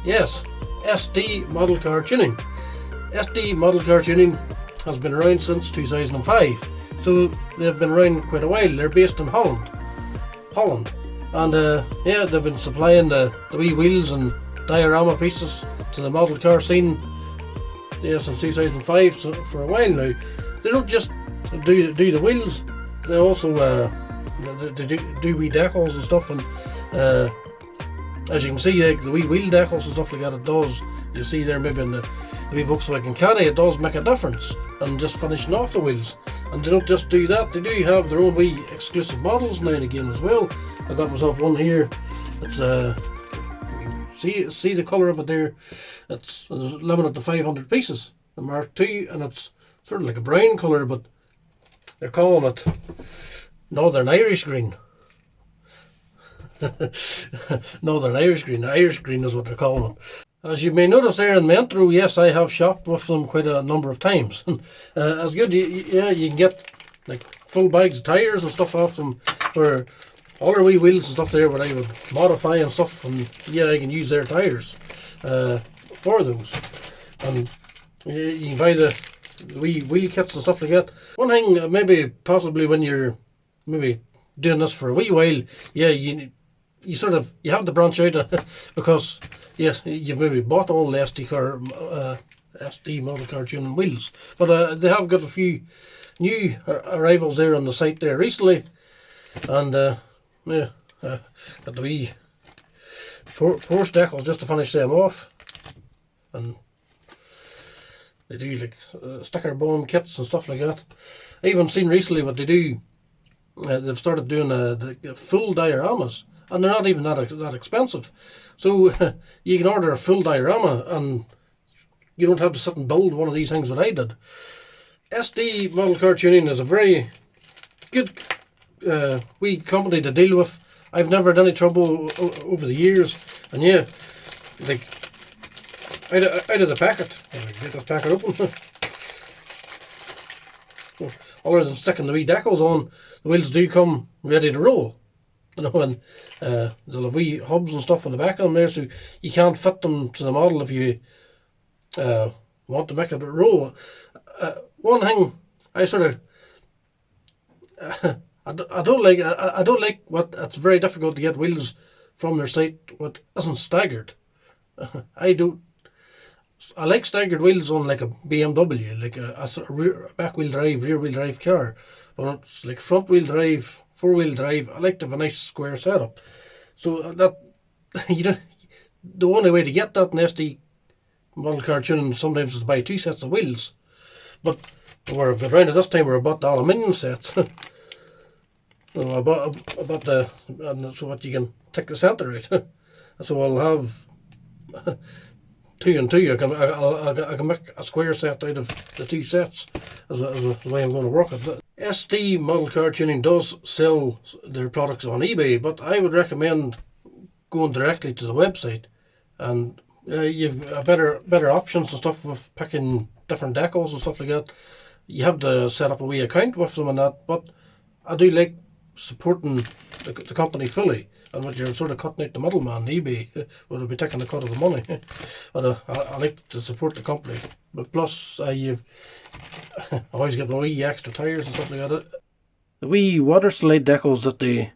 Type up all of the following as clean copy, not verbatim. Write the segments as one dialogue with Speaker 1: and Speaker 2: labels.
Speaker 1: Yes, SD Model Car Tuning. SD Model Car Tuning has been around since 2005, so they've been around quite a while. They're based in Holland, and yeah, they've been supplying the wee wheels and diorama pieces to the model car scene, yeah, since 2005, so for a while now. They don't just do the wheels, they also they do wee decals and stuff, and as you can see, like the wee wheel decals and stuff like that, it does, you see there maybe in the wee Volkswagen Caddy, it does make a difference and just finishing off the wheels. And they don't just do that, they do have their own wee exclusive models now and again as well. I got myself one here. It's see the colour of it there. It's limited to 500 pieces, the Mark II, and it's sort of like a brown colour, but they're calling it Northern Irish Green. Northern Irish Green. Irish Green is what they're calling it. As you may notice there in the intro, yes, I have shopped with them quite a number of times. As good, yeah, you can get like full bags of tyres and stuff off them, where all their wee wheels and stuff there, where I would modify and stuff, and yeah, I can use their tyres for those. And you can buy the wee wheel kits and stuff like that. One thing, maybe possibly when you're maybe doing this for a wee while, yeah, you have to branch out because yes, you've maybe bought all the SD Model Car Tuning wheels, but they have got a few new arrivals there on the site there recently, and yeah, got the wee force decals just to finish them off, and they do like sticker bomb kits and stuff like that. I even seen recently what they do. They've started doing the full dioramas, and they're not even that expensive. So you can order a full diorama, and you don't have to sit and build one of these things that I did. SD Model Car Tuning is a very good wee company to deal with. I've never had any trouble over the years, and yeah, like out of the packet, get this packet open. Other than sticking the wee decals on, the wheels do come ready to roll. You know, and they'll have wee hubs and stuff on the back of them there, so you can't fit them to the model if you want to make it roll. One thing I sort of I don't like what it's very difficult to get wheels from their site what isn't staggered. I like staggered wheels on like a BMW, like a back wheel drive, rear wheel drive car, but it's like front wheel drive, 4-wheel drive. I like to have a nice square setup. So that the only way to get that in SD Model Car Tuning sometimes is to buy 2 sets of wheels. But where I've got round at this time, we're about the aluminium sets. So so what you can take the centre out. So I'll have 2 and 2. I can make a square set out of the 2 sets as the way I'm going to work it. SD Model Car Tuning does sell their products on eBay, but I would recommend going directly to the website, and you've better options and stuff with picking different decals and stuff like that. You have to set up a wee account with them and that, but I do like supporting the company fully. And what you're sort of cutting out the middleman, eBay will be taking a cut of the money. But I like to support the company. But plus, I always get my wee extra tyres and stuff like that. The wee water slide decals that they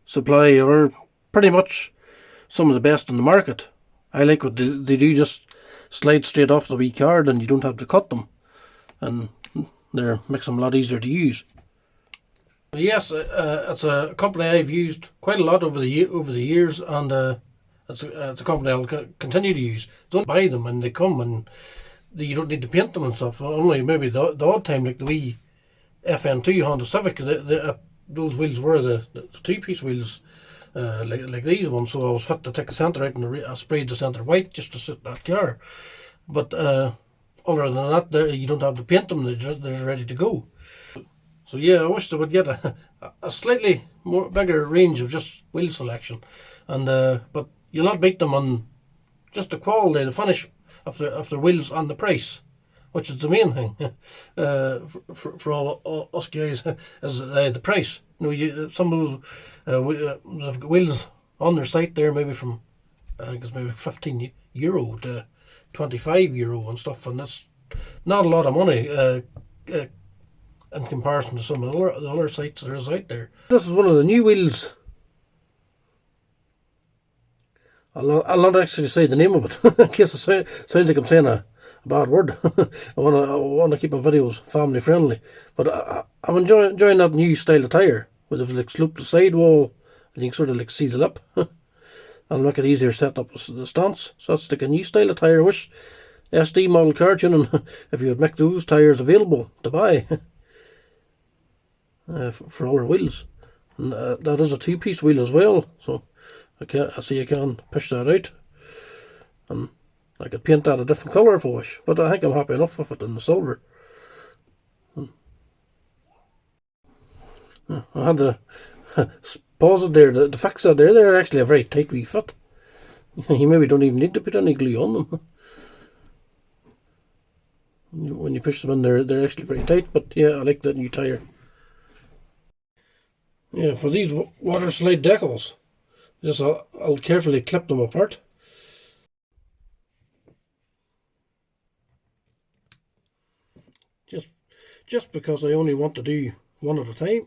Speaker 1: supply are pretty much some of the best in the market. I like what they do, just slide straight off the wee card and you don't have to cut them. And they makes them a lot easier to use. Yes, it's a company I've used quite a lot over the years, and it's a company I'll continue to use. Don't buy them when they come, and you don't need to paint them and stuff. Only maybe the odd time, like the wee FN2 Honda Civic, those wheels were the 2-piece wheels, like these ones. So I was fit to take the centre out, and I sprayed the centre white just to suit that car. But other than that, you don't have to paint them; they're ready to go. So yeah, I wish they would get a slightly more bigger range of just wheel selection, and but you'll not beat them on just the quality, the finish of their wheels, and the price, which is the main thing for all us guys, is the price. You know, some of those have got wheels on their site there, maybe from I think it's maybe €15 to €25 and stuff, and that's not a lot of money in comparison to some of the other sites there is out there. This is one of the new wheels. I'll not actually say the name of it in case it sounds like I'm saying a bad word. I want to keep my videos family friendly, but I'm enjoying that new style of tire with the like slope to sidewall, and you can sort of like seal it up and make it easier to set up the stance. So that's like a new style of tire. I wish SD model car tuning if you would make those tires available to buy for all our wheels. And that is a two-piece wheel as well, so I see you can push that out, and I could paint that a different colour if I wish, but I think I'm happy enough with it in the silver. I had to pause it there to fix that there. They're actually a very tight wee fit. You maybe don't even need to put any glue on them. When you push them in, they're actually very tight, but yeah, I like that new tyre. Yeah, for these water slide decals, just I'll carefully clip them apart. Just because I only want to do one at a time.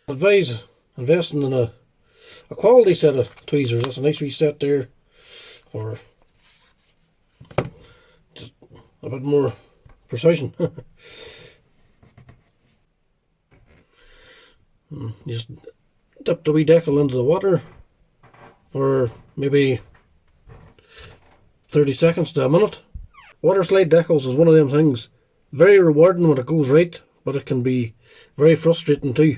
Speaker 1: Advise investing in a quality set of tweezers. That's a nice wee set there for just a bit more precision. Just dip the wee decal into the water for maybe 30 seconds to a minute. Water slide decals is one of them things. Very rewarding when it goes right, but it can be very frustrating too.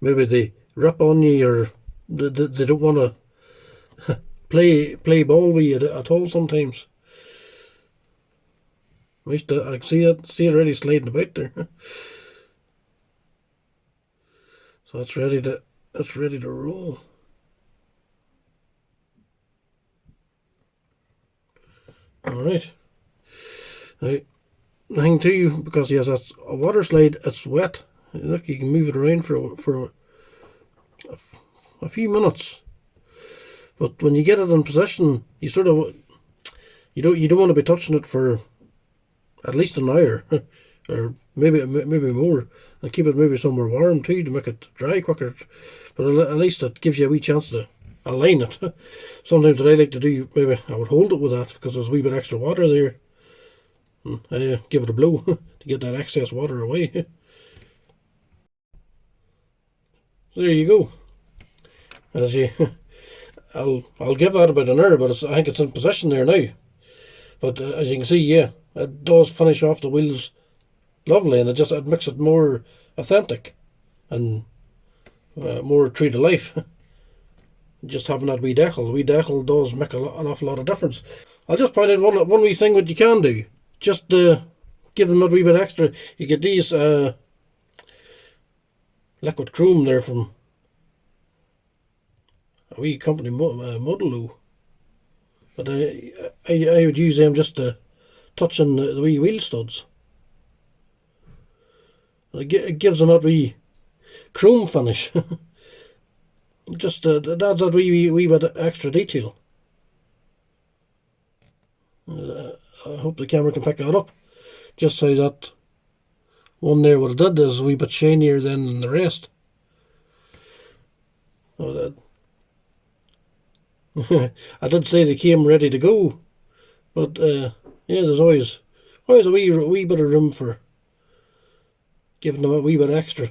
Speaker 1: Maybe they rip on you, or they don't want to play ball with you at all sometimes. I see it already sliding about there. So it's ready to roll. Alright. Now, the thing too, because yes, that's a water slide, it's wet. Look, you can move it around for a few minutes. But when you get it in position, you sort of you don't want to be touching it for at least an hour, or maybe more, and keep it maybe somewhere warm too to make it dry quicker. But at least it gives you a wee chance to align it. Sometimes what I like to do, maybe I would hold it with that because there's a wee bit extra water there. And I give it a blow to get that excess water away. So there you go. As you, I'll give that about an hour, but I think it's in position there now. But as you can see, yeah, it does finish off the wheels lovely, and it makes it more authentic and more true to life. Just having that wee decal. The wee decal does make an awful lot of difference. I'll just point out one wee thing what you can do. Just give them a wee bit extra. You get these liquid chrome there from a wee company, Modelo. But I would use them just to touch on the wee wheel studs. It gives them that wee chrome finish. Just adds that wee bit of extra detail. I hope the camera can pick that up. Just so that one there, what it did is a wee bit shinier than the rest. I did say they came ready to go, but yeah, there's always a wee bit of room for giving them a wee bit extra.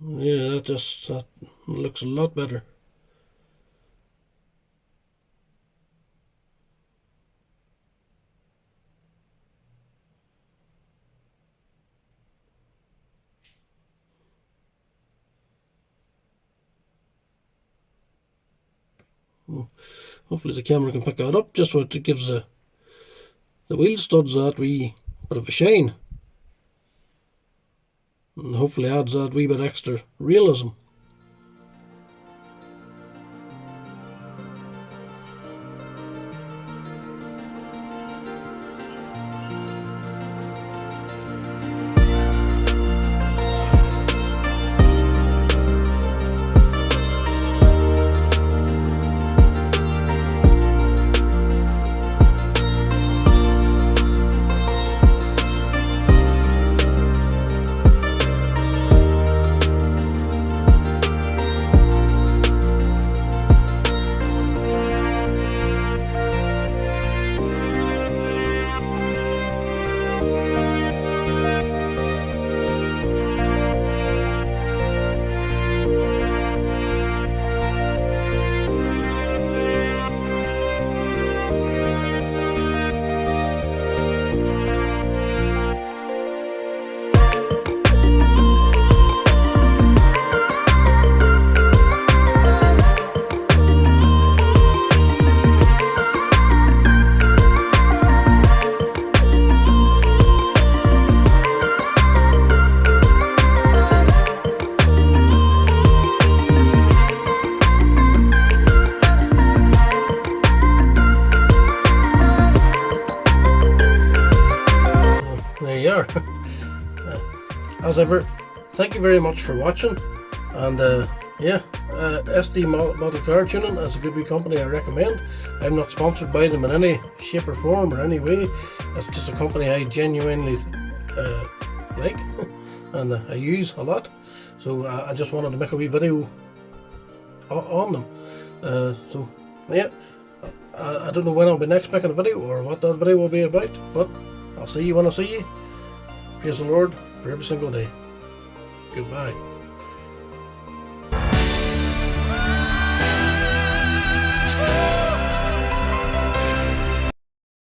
Speaker 1: Yeah, that looks a lot better. Hopefully the camera can pick that up, just so it gives the wheel studs that wee bit of a shine, and hopefully adds that wee bit extra realism. there you are. As ever, thank you very much for watching, and yeah, SD Model Car Tuning is a good wee company I recommend. I'm not sponsored by them in any shape or form or any way. It's just a company I genuinely like and I use a lot, so I just wanted to make a wee video on them. So yeah, I don't know when I'll be next making a video or what that video will be about, but I'll see you when I see you. Praise the Lord for every single day. Goodbye.